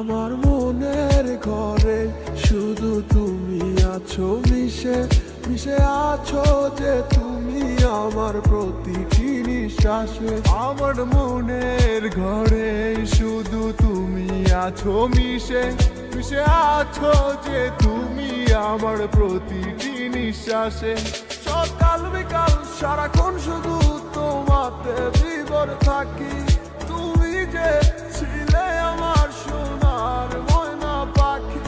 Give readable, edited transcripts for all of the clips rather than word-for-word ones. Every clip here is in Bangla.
আমার মনের ঘরে শুধু তুমি আছো মিশে মিশে আছো যে তুমি আমার প্রতিটি নিঃশ্বাসে। আমার মনের ঘরে শুধু তুমি আছো মিশে মিশে আছো যে তুমি আমার প্রতিটি নিঃশ্বাসে। সকাল বিকাল সারাক্ষণ শুধু তোমাতে বিভোর থাকি। তুমি যে ছিলে আমার সোনার ময়না পাখি,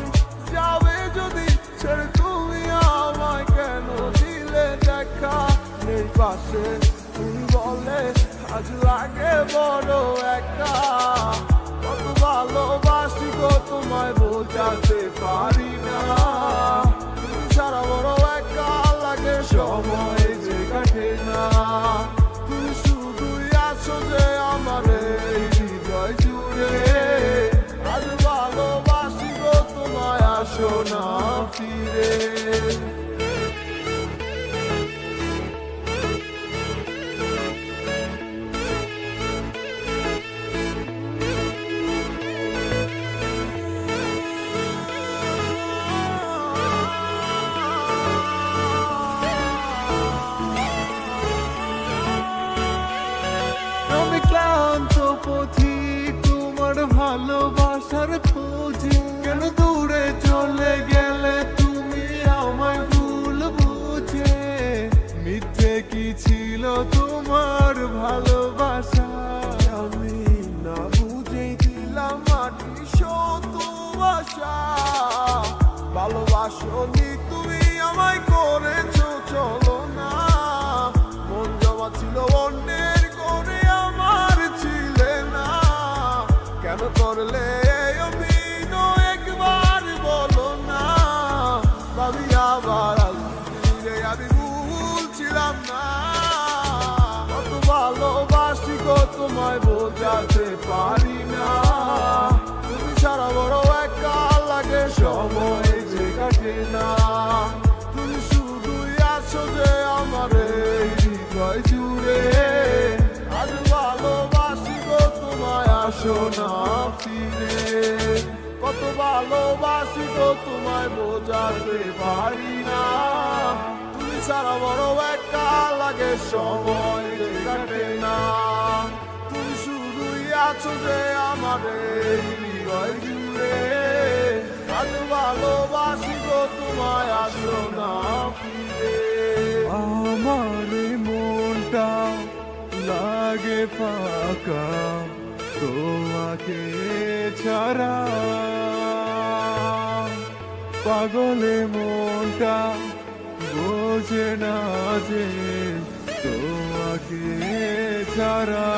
যাবে যদি ছেড়ে তুমি আমায় কেন দিলে দেখা? নেই পাশে তুমি বলে আজ লাগে বড় একা। কত ভালোবাসি গো তোমায় বোঝাতে পারি না। তুমি ছাড়া বড় একা লাগে, সময় যে কাটে না। তুমি শুধুই আছো যে আমার এই হৃদয় জুড়ে। আজ ভালোবাসি গো তোমায়, আসো না ফিরে। আমি ক্লান্ত পথিক তোমার ভালোবাসার খোঁজে। কেন দূরে চলে গেলে তুমি আমায় ভুল বুঝে? মিথ্যে কি ছিল তোমার ভালোবাসা? আমি না বুঝেই দিলাম মাটি শত আশা। ভালোবাসনি তুমি আমায় করেছো চলো না। মন জমা ছিল অন্যের করে, আমার ছিলে না। কেন করলে এই অভিনয় একবার বলো না? ভাবি আবার ফিরে আমি ভুল ছিলাম না। কত ভালোবাসি গো তোমায় বোঝাতে পারি না। তুমি ছাড়া বড় একা লাগে, সময় যে কাটে না। তুমি শুধুই আছো যে আমার এই হৃদয় জুড়ে। আজ ভালোবাসি গো তোমায়, আসো না ফিরে। কত ভালোবাসি গো তোমায় বোঝাতে পারি না। তুমি ছাড়া বড় একা লাগে, সময় যে কাটে না। তুমি শুধুই আছো যে আমার এই হৃদয় জুড়ে। আজ ভালোবাসি গো তোমায়, আসো না ফিরে। আমার মনটা লাগে ফাঁকা তোমাকে ছাড়া। পাগলে মনটা বোঝে না যে তোমাকে ছাড়া।